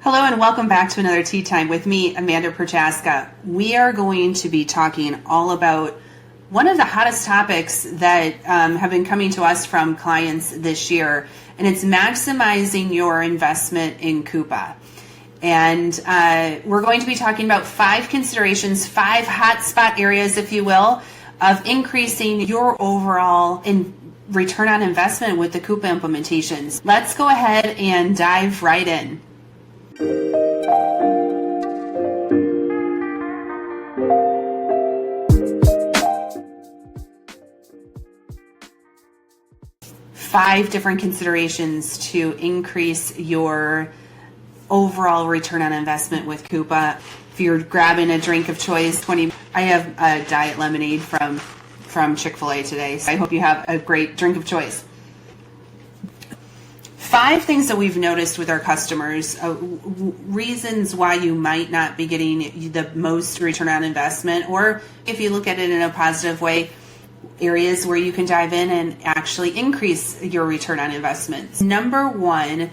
Hello and welcome back to another Tea Time with me, Amanda Prochaska. We are going to be talking all about one of the hottest topics that have been coming to us from clients this year, and it's maximizing your investment in Coupa. And we're going to be talking about 5 considerations, 5 hotspot areas, if you will, of increasing your overall return on investment with the Coupa implementations. Let's go ahead and dive right in. Five different considerations to increase your overall return on investment with Coupa. If you're grabbing a drink of choice, I have a diet lemonade from Chick-fil-A today, so I hope you have a great drink of choice. 5 things that we've noticed with our customers, reasons why you might not be getting the most return on investment, or if you look at it in a positive way, areas where you can dive in and actually increase your return on investments. Number 1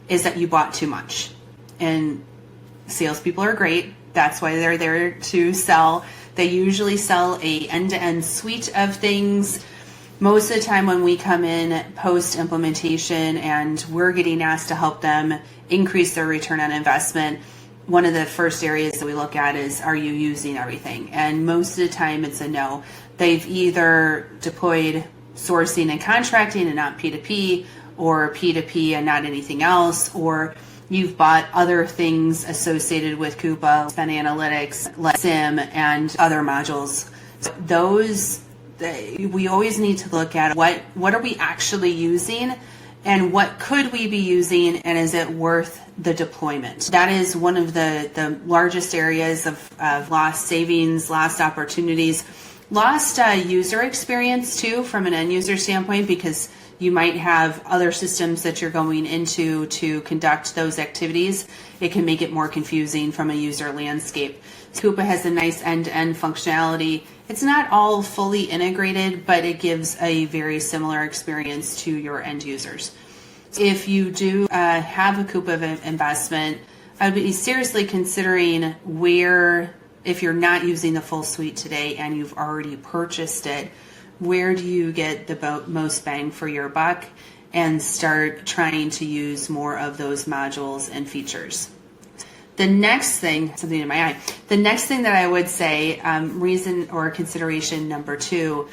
is that you bought too much. And salespeople are great. That's why they're there to sell. They usually sell a end-to-end suite of things. Most of the time when we come in post-implementation and we're getting asked to help them increase their return on investment, one of the first areas that we look at is, are you using everything? And most of the time it's a no. They've either deployed sourcing and contracting and not P2P, or P2P and not anything else, or you've bought other things associated with Coupa, spend analytics, SIM, and other modules. We always need to look at what are we actually using and what could we be using, and is it worth the deployment? That is one of the largest areas of lost savings, lost opportunities, lost user experience too from an end user standpoint, because you might have other systems that you're going into to conduct those activities. It can make it more confusing from a user landscape. Coupa has a nice end-to-end functionality. It's not all fully integrated, but it gives a very similar experience to your end users. If you do have a Coupa investment, I would be seriously considering if you're not using the full suite today and you've already purchased it, where do you get the most bang for your buck, and start trying to use more of those modules and features. The next thing, something in my eye, the next thing that I would say, reason or consideration number 2,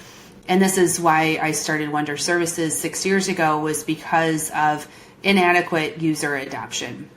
and this is why I started Wonder Services 6 years ago, was because of inadequate user adoption.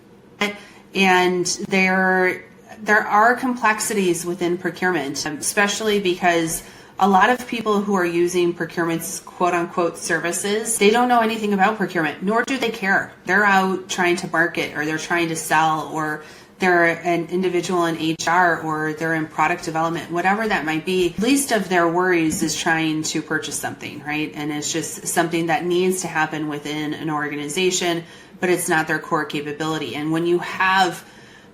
And there are complexities within procurement, especially because a lot of people who are using procurement's quote-unquote services, they don't know anything about procurement, nor do they care. They're out trying to market, or they're trying to sell, or they're an individual in HR, or they're in product development, whatever that might be. Least of their worries is trying to purchase something, right? And it's just something that needs to happen within an organization, but it's not their core capability. And when you have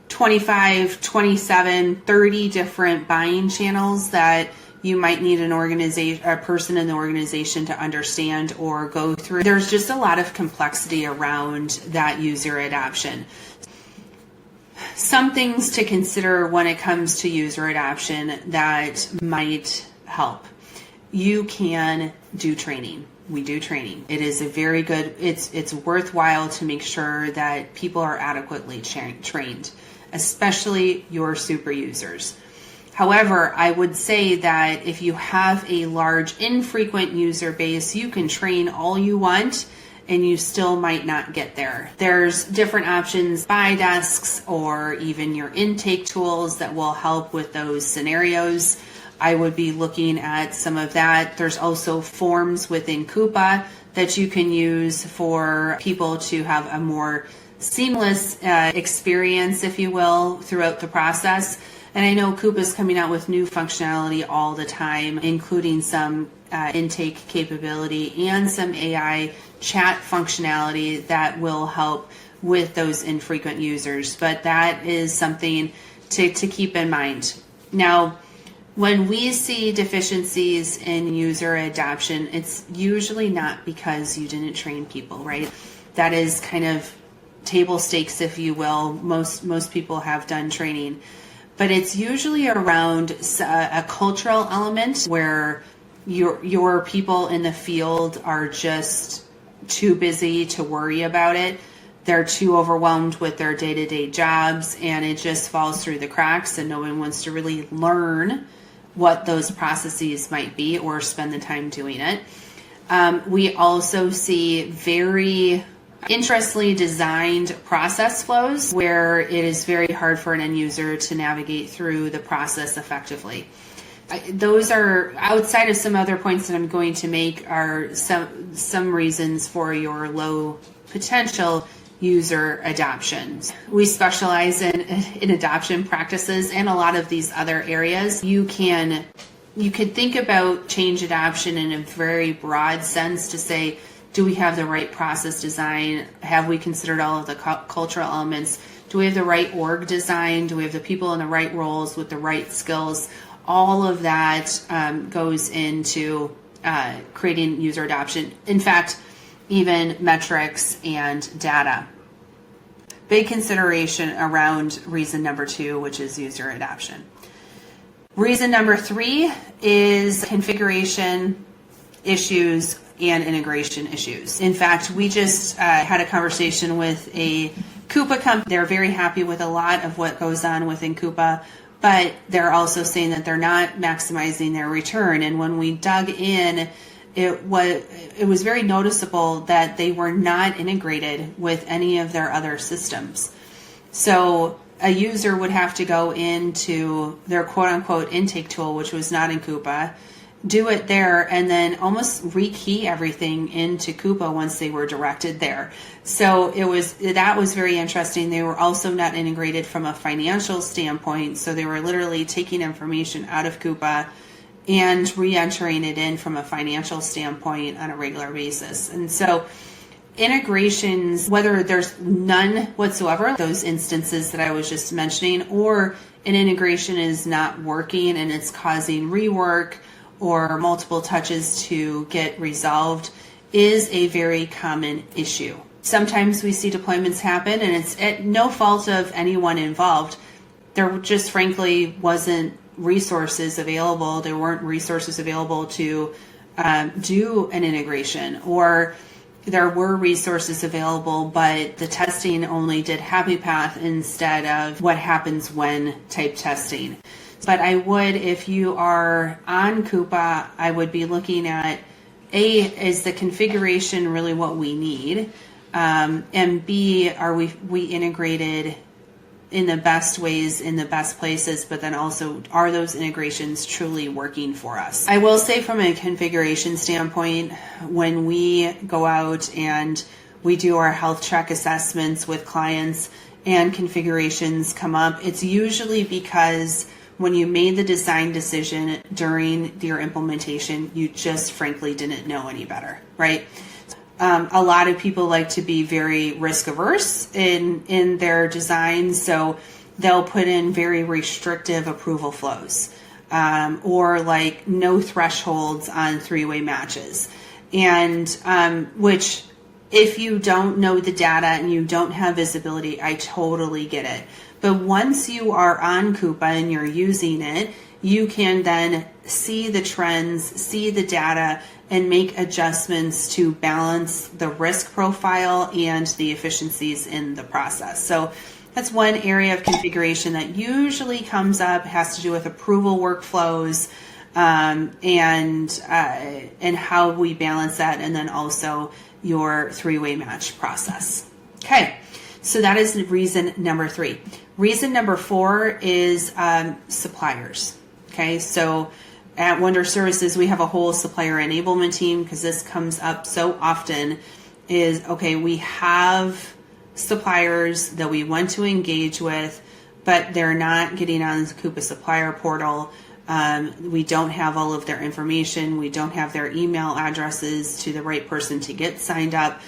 25, 27, 30 different buying channels that you might need a person in the organization to understand or go through, there's just a lot of complexity around that user adoption. Some things to consider when it comes to user adoption that might help. You can do training. We do training. It is a very good, it's worthwhile to make sure that people are adequately trained, especially your super users. However, I would say that if you have a large infrequent user base, you can train all you want and you still might not get there. There's different options, buy desks, or even your intake tools that will help with those scenarios. I would be looking at some of that. There's also forms within Coupa that you can use for people to have a more seamless experience, if you will, throughout the process. And I know Coupa is coming out with new functionality all the time, including some intake capability and some AI chat functionality that will help with those infrequent users. But that is something to keep in mind. Now, when we see deficiencies in user adoption, it's usually not because you didn't train people, right? That is kind of table stakes, if you will. Most people have done training, but it's usually around a cultural element where your people in the field are just too busy to worry about it. They're too overwhelmed with their day-to-day jobs, and it just falls through the cracks, and no one wants to really learn what those processes might be or spend the time doing it. We also see very interestingly designed process flows where it is very hard for an end user to navigate through the process effectively. Those are, outside of some other points that I'm going to make, are some reasons for your low potential user adoption. We specialize in adoption practices and a lot of these other areas. You could think about change adoption in a very broad sense to say, do we have the right process design? Have we considered all of the cultural elements? Do we have the right org design? Do we have the people in the right roles with the right skills? All of that goes into creating user adoption. In fact, even metrics and data. Big consideration around reason number 2, which is user adoption. Reason number 3 is configuration issues and integration issues. In fact, we just had a conversation with a Coupa company. They're very happy with a lot of what goes on within Coupa, but they're also saying that they're not maximizing their return. And when we dug in, it was very noticeable that they were not integrated with any of their other systems. So a user would have to go into their quote-unquote intake tool, which was not in Coupa, do it there, and then almost rekey everything into Coupa once they were directed there. So that was very interesting. They were also not integrated from a financial standpoint, so they were literally taking information out of Coupa and re-entering it in from a financial standpoint on a regular basis. And so integrations, whether there's none whatsoever, those instances that I was just mentioning, or an integration is not working and it's causing rework or multiple touches to get resolved, is a very common issue. Sometimes we see deployments happen and it's at no fault of anyone involved. There just frankly wasn't resources available. There weren't resources available to do an integration, or there were resources available, but the testing only did happy path instead of what happens when type testing. But I would, if you are on Coupa, I would be looking at A, is the configuration really what we need? And B, are we integrated in the best ways, in the best places, but then also are those integrations truly working for us? I will say from a configuration standpoint, when we go out and we do our health check assessments with clients and configurations come up, it's usually because when you made the design decision during your implementation, you just frankly didn't know any better, right? A lot of people like to be very risk averse in their designs, so they'll put in very restrictive approval flows, or like no thresholds on three-way matches. And which, if you don't know the data and you don't have visibility, I totally get it. But once you are on Coupa and you're using it, you can then see the trends, see the data, and make adjustments to balance the risk profile and the efficiencies in the process. So that's one area of configuration that usually comes up, has to do with approval workflows, and how we balance that, and then also your three-way match process. Okay, so that is reason number 3. Reason number 4 is suppliers. Okay, so at Wonder Services, we have a whole supplier enablement team, because this comes up so often. Is, okay, we have suppliers that we want to engage with, but they're not getting on the Coupa supplier portal. We don't have all of their information. We don't have their email addresses to the right person to get signed up.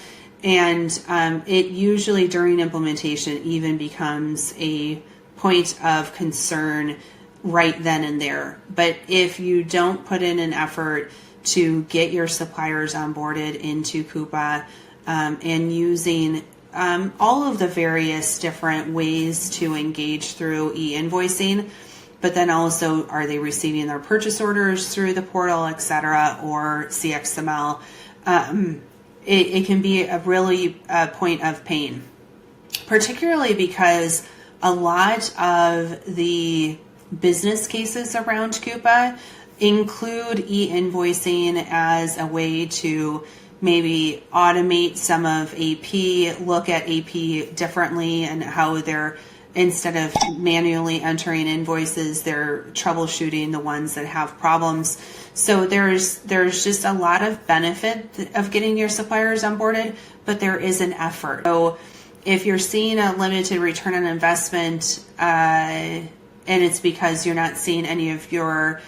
And it usually during implementation even becomes a point of concern right then and there. But if you don't put in an effort to get your suppliers onboarded into Coupa and using all of the various different ways to engage through e-invoicing, but then also, are they receiving their purchase orders through the portal, et cetera, or CXML? It can be a really point of pain, particularly because a lot of the business cases around Coupa include e-invoicing as a way to maybe automate some of AP, look at AP differently, and how they're, instead of manually entering invoices, they're troubleshooting the ones that have problems. So there's just a lot of benefit of getting your suppliers onboarded, but there is an effort. So if you're seeing a limited return on investment, and it's because you're not seeing any of your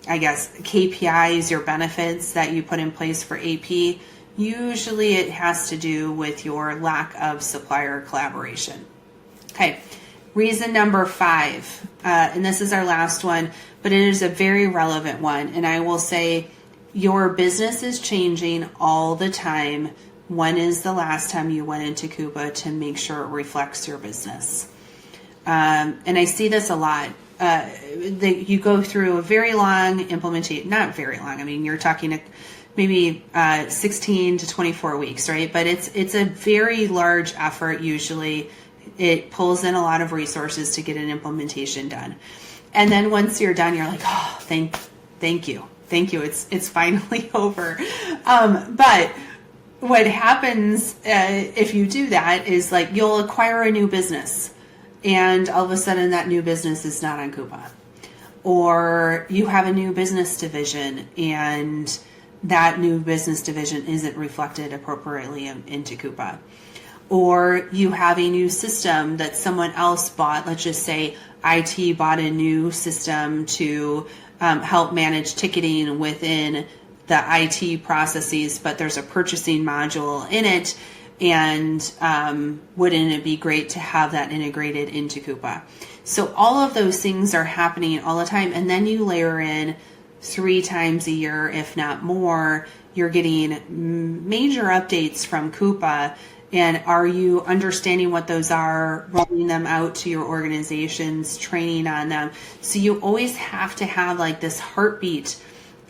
KPIs, your benefits that you put in place for AP, usually it has to do with your lack of supplier collaboration. Okay, reason number 5, and this is our last one, but it is a very relevant one. And I will say, your business is changing all the time. When is the last time you went into Coupa to make sure it reflects your business? And I see this a lot. You go through a very long implementation, not very long. I mean, you're talking maybe 16 to 24 weeks, right? But it's a very large effort. Usually it pulls in a lot of resources to get an implementation done. And then once you're done, you're like, oh, thank you. It's finally over. But what happens if you do that is, like, you'll acquire a new business, and all of a sudden that new business is not on Coupa. Or you have a new business division, and that new business division isn't reflected appropriately into Coupa. Or you have a new system that someone else bought. Let's just say IT bought a new system to help manage ticketing within the IT processes, but there's a purchasing module in it. And wouldn't it be great to have that integrated into Coupa? So all of those things are happening all the time. And then you layer in 3 times a year, if not more, you're getting major updates from Coupa. And are you understanding what those are, rolling them out to your organizations, training on them? So you always have to have, like, this heartbeat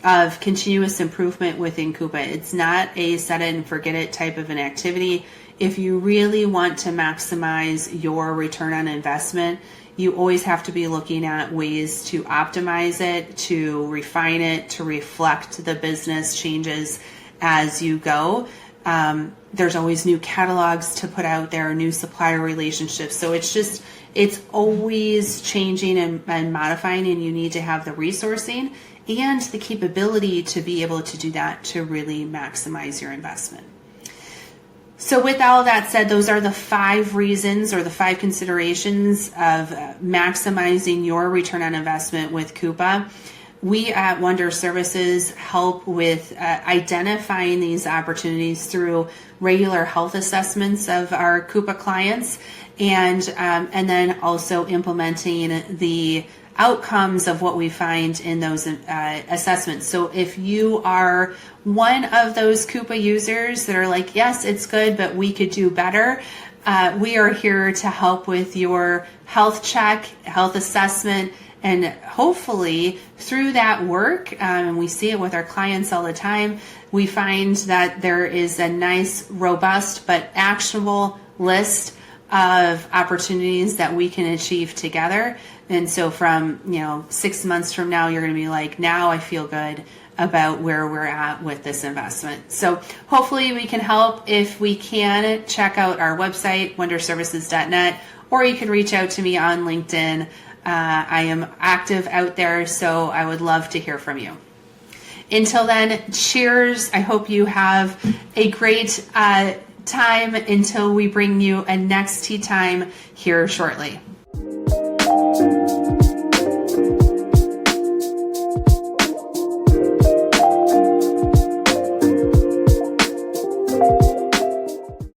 of continuous improvement within Coupa. It's not a set it and forget it type of an activity. If you really want to maximize your return on investment, you always have to be looking at ways to optimize it, to refine it, to reflect the business changes as you go. There's always new catalogs to put out there, new supplier relationships. So it's always changing and modifying, and you need to have the resourcing and the capability to be able to do that to really maximize your investment. So with all that said, those are the 5 reasons, or the 5 considerations of maximizing your return on investment with Coupa. We at Wonder Services help with identifying these opportunities through regular health assessments of our Coupa clients, and then also implementing the outcomes of what we find in those assessments. So if you are one of those Coupa users that are like, yes, it's good, but we could do better, we are here to help with your health check, health assessment, and hopefully through that work, and we see it with our clients all the time, we find that there is a nice, robust, but actionable list of opportunities that we can achieve together. And so from 6 months from now, you're going to be like, now I feel good about where we're at with this investment. So hopefully we can help. If we can, check out our website, wonderservices.net, or you can reach out to me on LinkedIn. I am active out there, so I would love to hear from you. Until then, cheers. I hope you have a great time until we bring you a next tea time here shortly.